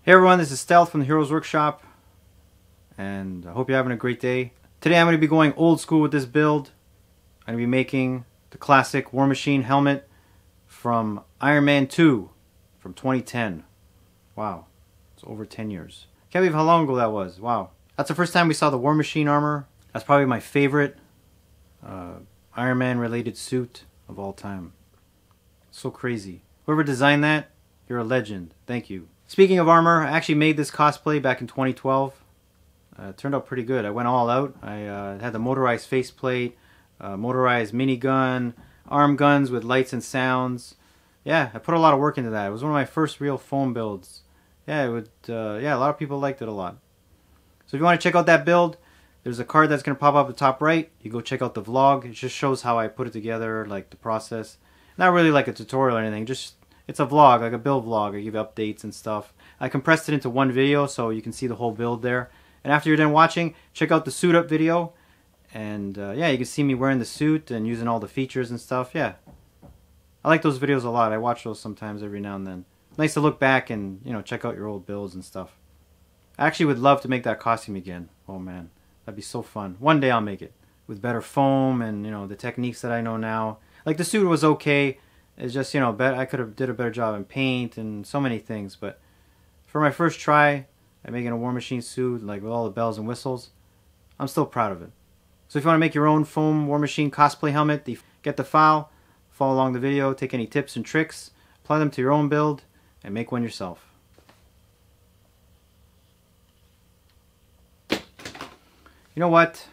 Hey everyone, this is Stealth from the Heroes Workshop, and I hope you're having a great day. Today I'm going to be going old school with this build. I'm going to be making the classic War Machine helmet from Iron Man 2 from 2010. Wow, it's over 10 years. Can't believe how long ago that was. Wow. That's the first time we saw the War Machine armor. That's probably my favorite Iron Man related suit of all time. So crazy. Whoever designed that, you're a legend. Thank you. Speaking of armor, I actually made this cosplay back in 2012. It turned out pretty good. I went all out. I had the motorized faceplate, motorized minigun, arm guns with lights and sounds. Yeah, I put a lot of work into that. It was one of my first real foam builds. Yeah, a lot of people liked it a lot. So if you want to check out that build, there's a card that's going to pop up at the top right. You go check out the vlog. It just shows how I put it together, like the process. Not really like a tutorial or anything, just it's a vlog, like a build vlog. I give updates and stuff. I compressed it into one video so you can see the whole build there. And after you're done watching, check out the suit up video. And yeah, you can see me wearing the suit and using all the features and stuff. Yeah, I like those videos a lot. I watch those sometimes every now and then. Nice to look back and, you know, check out your old builds and stuff. I actually would love to make that costume again. Oh man, that'd be so fun. One day I'll make it with better foam and, you know, the techniques that I know now. Like the suit was okay. It's just, you know, I could have did a better job in paint and so many things. But for my first try at making a War Machine suit, like with all the bells and whistles, I'm still proud of it. So if you want to make your own foam War Machine cosplay helmet, get the file, follow along the video, take any tips and tricks, apply them to your own build, and make one yourself. You know what?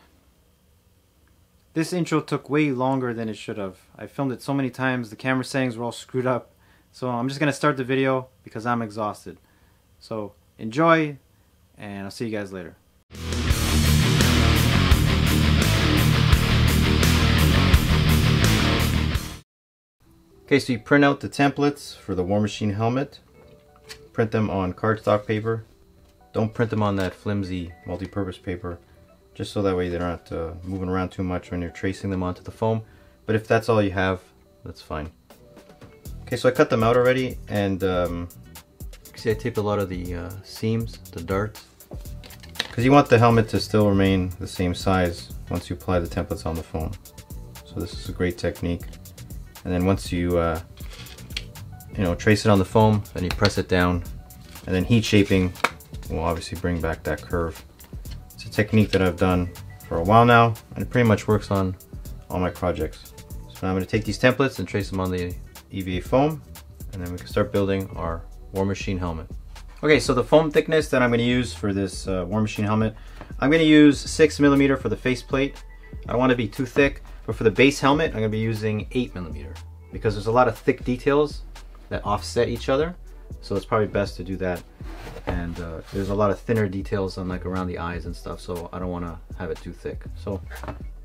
This intro took way longer than it should have. I filmed it so many times, the camera settings were all screwed up. So I'm just going to start the video because I'm exhausted. So enjoy, and I'll see you guys later. Okay, so you print out the templates for the War Machine helmet. Print them on cardstock paper. Don't print them on that flimsy multi-purpose paper, just so that way they're not moving around too much when you're tracing them onto the foam. But if that's all you have, that's fine. Okay, so I cut them out already, and see I taped a lot of the seams, the darts, because you want the helmet to still remain the same size once you apply the templates on the foam. So this is a great technique. And then once you you know, trace it on the foam, then you press it down, and then heat shaping will obviously bring back that curve. It's a technique that I've done for a while now, and it pretty much works on all my projects. So now I'm going to take these templates and trace them on the EVA foam, and then we can start building our War Machine helmet. Okay, so the foam thickness that I'm going to use for this War Machine helmet, I'm going to use 6mm for the faceplate. I don't want to be too thick, but for the base helmet, I'm going to be using 8mm because there's a lot of thick details that offset each other. So it's probably best to do that. And there's a lot of thinner details on like around the eyes and stuff, so I don't want to have it too thick. So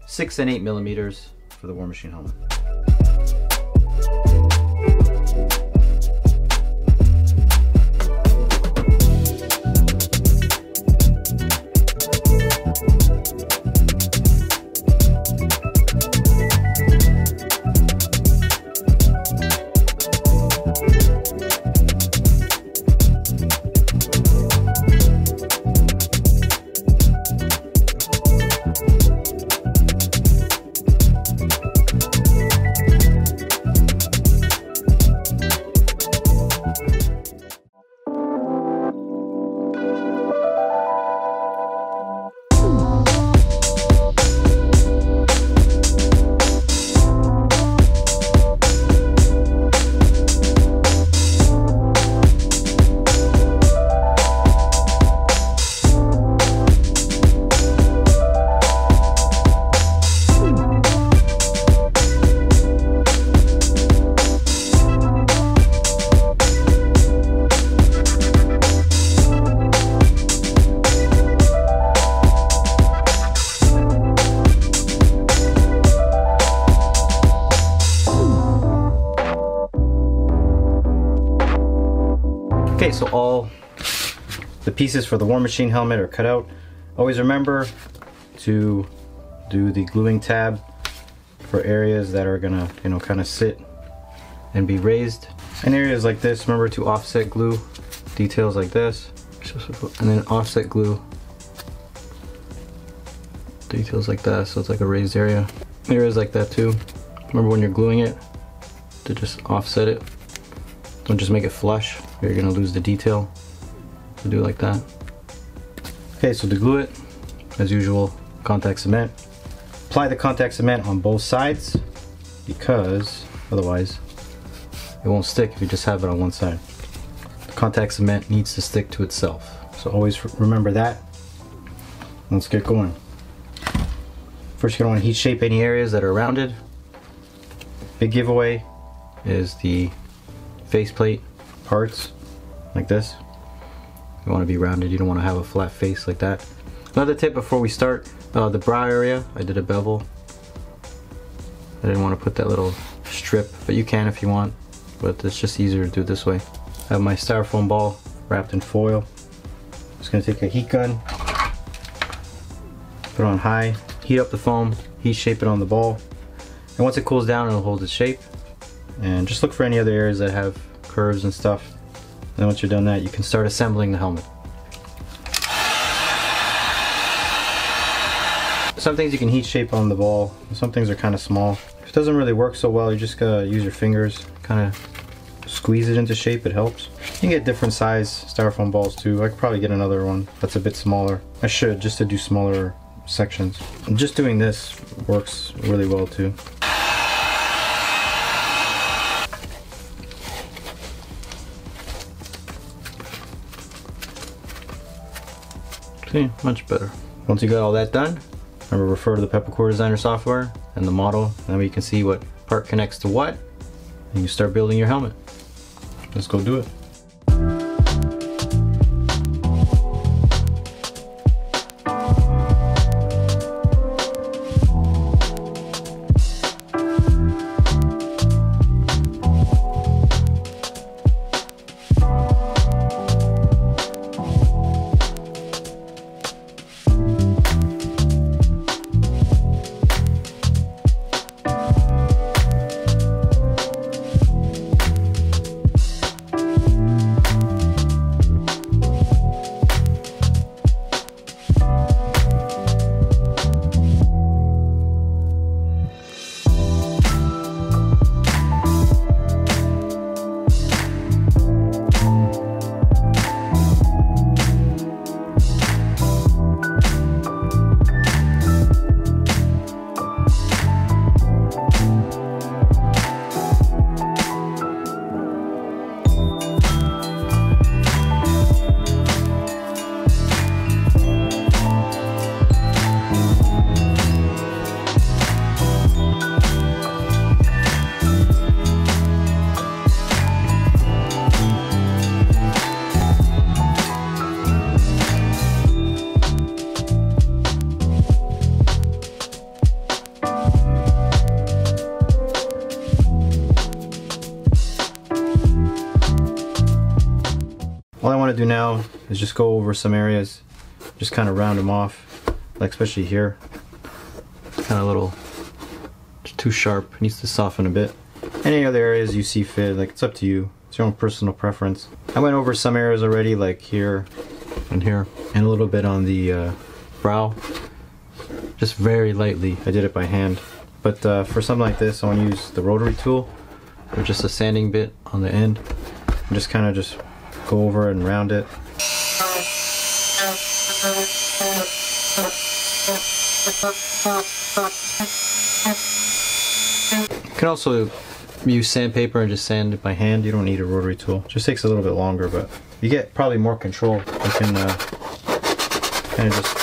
6 and 8mm for the War Machine helmet. Okay, so all the pieces for the War Machine helmet are cut out. Always remember to do the gluing tab for areas that are gonna, you know, kind of sit and be raised. In areas like this, remember to offset glue details like this, and then offset glue details like that, so it's like a raised area. Areas like that too. Remember when you're gluing it to just offset it. Don't just make it flush, or you're gonna lose the detail. So do it like that. Okay, so to glue it, as usual, contact cement. Apply the contact cement on both sides, because otherwise it won't stick if you just have it on one side. The contact cement needs to stick to itself. So always remember that. Let's get going. First, you're gonna want to heat shape any areas that are rounded. Big giveaway is the faceplate parts, like this. You want to be rounded, you don't want to have a flat face like that. Another tip before we start, the brow area, I did a bevel. I didn't want to put that little strip, but you can if you want, but it's just easier to do it this way. I have my styrofoam ball wrapped in foil. Just gonna take a heat gun, put it on high, heat up the foam, heat shape it on the ball, and once it cools down, it'll hold its shape. And just look for any other areas that have curves and stuff. And then once you're done that, you can start assembling the helmet. Some things you can heat shape on the ball, some things are kind of small. If it doesn't really work so well, you just gotta use your fingers, kind of squeeze it into shape, it helps. You can get different size styrofoam balls too. I could probably get another one that's a bit smaller. I should, just to do smaller sections. And just doing this works really well too. See, much better. Once you got all that done, remember, refer to the Pepakura Designer software and the model, and then you can see what part connects to what, and you start building your helmet. Let's go do it. All I want to do now is just go over some areas, just kind of round them off, like especially here. It's kind of a little too sharp, it needs to soften a bit. Any other areas you see fit, like it's up to you. It's your own personal preference. I went over some areas already, like here and here, and a little bit on the brow. Just very lightly, I did it by hand. But for something like this, I want to use the rotary tool, or just a sanding bit on the end. And just kind of just go over it and round it. You can also use sandpaper and just sand it by hand. You don't need a rotary tool. It just takes a little bit longer, but you get probably more control. You can kind of just,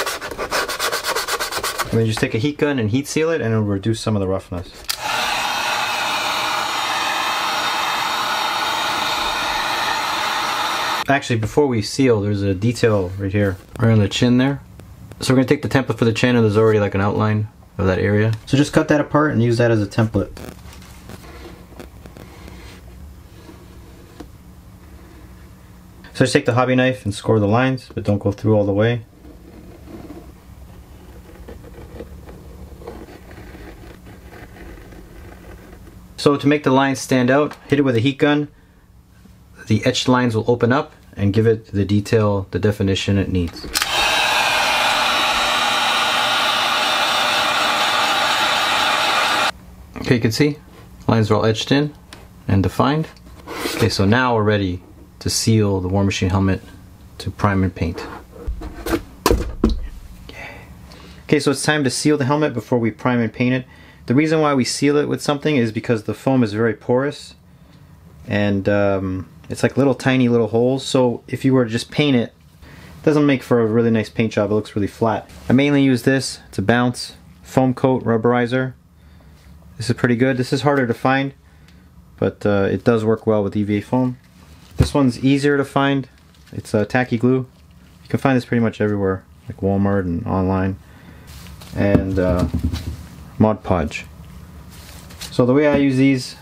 and then just take a heat gun and heat seal it, and it'll reduce some of the roughness. Actually, before we seal, there's a detail right here, right on the chin there. So we're going to take the template for the chin, and there's already like an outline of that area. So just cut that apart and use that as a template. So just take the hobby knife and score the lines, but don't go through all the way. So to make the lines stand out, hit it with a heat gun. The etched lines will open up and give it the detail, the definition it needs. Okay, you can see lines are all etched in and defined. Okay, so now we're ready to seal the War Machine helmet to prime and paint. Okay, so it's time to seal the helmet before we prime and paint it. The reason why we seal it with something is because the foam is very porous, and it's like tiny little holes. So if you were to just paint it, it doesn't make for a really nice paint job. It looks really flat. I mainly use this. It's a Bounce foam coat rubberizer. This is pretty good. This is harder to find, but it does work well with EVA foam. This one's easier to find. It's tacky glue. You can find this pretty much everywhere, like Walmart and online. And Mod Podge. So the way I use these,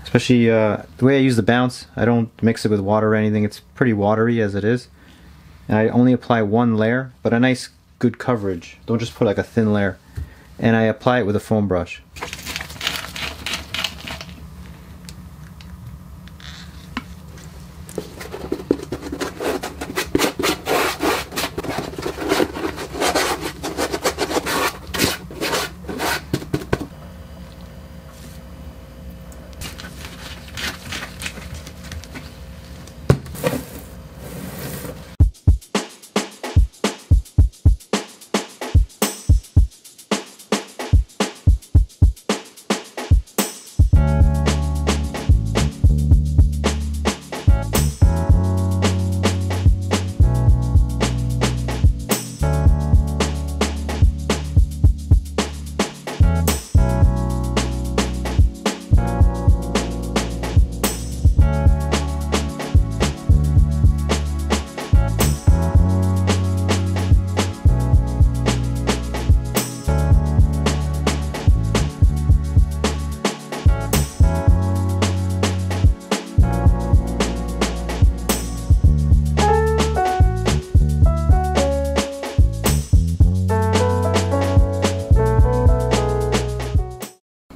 especially the way I use the Bounce, I don't mix it with water or anything. It's pretty watery as it is. And I only apply one layer, but a nice good coverage. Don't just put like a thin layer. And I apply it with a foam brush.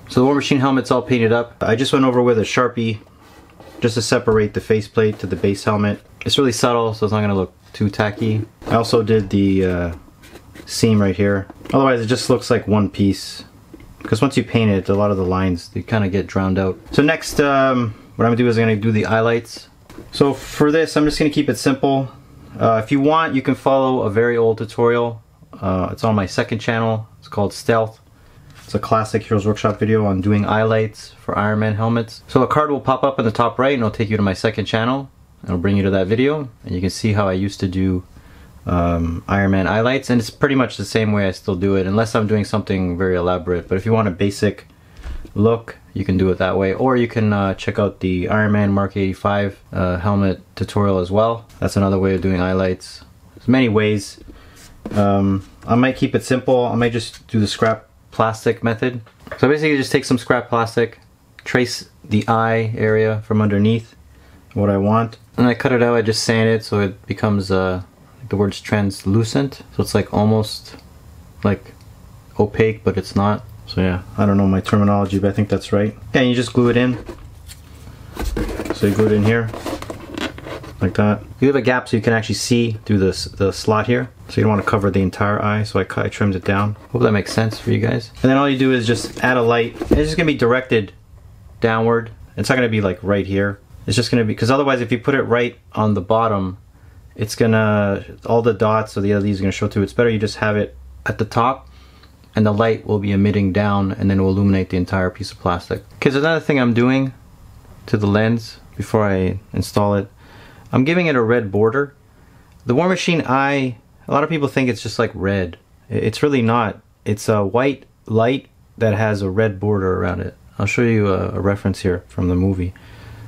So the War Machine helmet's all painted up. I just went over with a Sharpie just to separate the faceplate to the base helmet. It's really subtle, so it's not going to look too tacky. I also did the seam right here. Otherwise it just looks like one piece. Because once you paint it, a lot of the lines, they kind of get drowned out. So next, what I'm going to do is I'm going to do the highlights. So for this, I'm just going to keep it simple. If you want, you can follow a very old tutorial. It's on my second channel. It's called Stealth. It's a classic Heroes Workshop video on doing highlights for Iron Man helmets. So a card will pop up in the top right and it'll take you to my second channel. It'll bring you to that video and you can see how I used to do Iron Man highlights, and it's pretty much the same way I still do it, unless I'm doing something very elaborate. But if you want a basic look, you can do it that way, or you can check out the Iron Man Mark 85 helmet tutorial as well. That's another way of doing highlights. There's many ways. I might keep it simple. I might just do the scrap plastic method. So basically just take some scrap plastic, trace the eye area from underneath what I want, and I cut it out. I just sand it so it becomes the word's translucent, so it's like almost like opaque, but it's not. So yeah, I don't know my terminology, but I think that's right. Yeah, and you just glue it in. So you glue it in here like that. You leave a gap so you can actually see through the slot here, so you don't want to cover the entire eye, so I trimmed it down. Hope that makes sense for you guys. And then all you do is just add a light. It's just gonna be directed downward. It's not gonna be like right here. It's just gonna be, because otherwise if you put it right on the bottom, it's gonna, all the dots or the LEDs are gonna show through. It's better you just have it at the top and the light will be emitting down, and then it will illuminate the entire piece of plastic. Okay, so another thing I'm doing to the lens before I install it, I'm giving it a red border. The War Machine eye, a lot of people think it's just like red. It's really not. It's a white light that has a red border around it. I'll show you a reference here from the movie.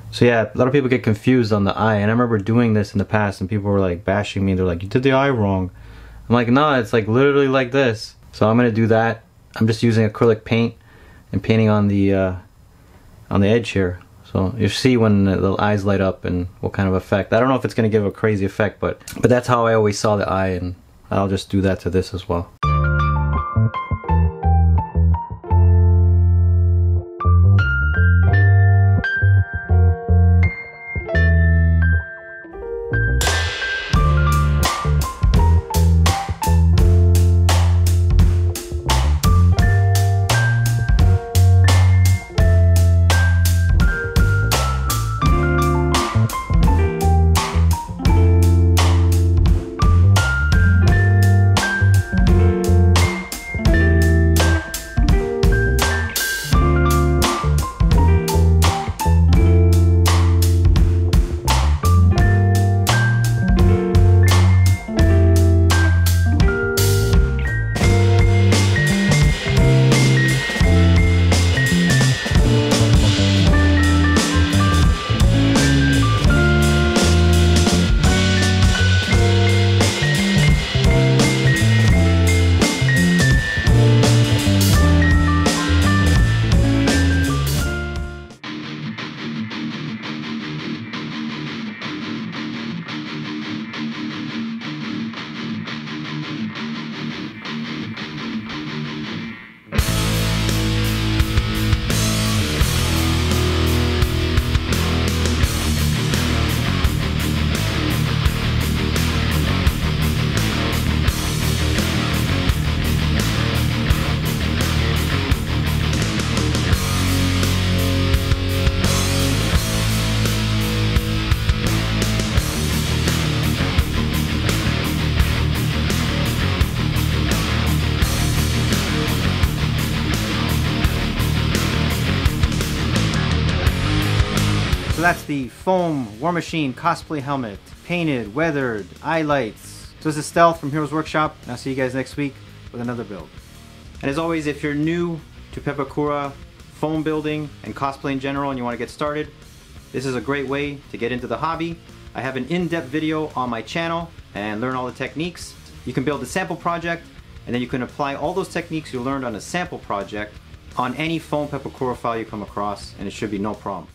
So yeah, a lot of people get confused on the eye, and I remember doing this in the past and people were like bashing me. They're like, you did the eye wrong. I'm like, no, it's like literally like this. So I'm gonna do that. I'm just using acrylic paint and painting on the edge here. So you see when the eyes light up and what kind of effect. I don't know if it's gonna give a crazy effect, but that's how I always saw the eye, and I'll just do that to this as well. that's the foam War Machine cosplay helmet. Painted, weathered, eye lights. So this is Stealth from Heroes Workshop, and I'll see you guys next week with another build. And as always, if you're new to Pepakura, foam building, and cosplay in general, and you want to get started, this is a great way to get into the hobby. I have an in-depth video on my channel and learn all the techniques. You can build a sample project, and then you can apply all those techniques you learned on a sample project on any foam Pepakura file you come across, and it should be no problem.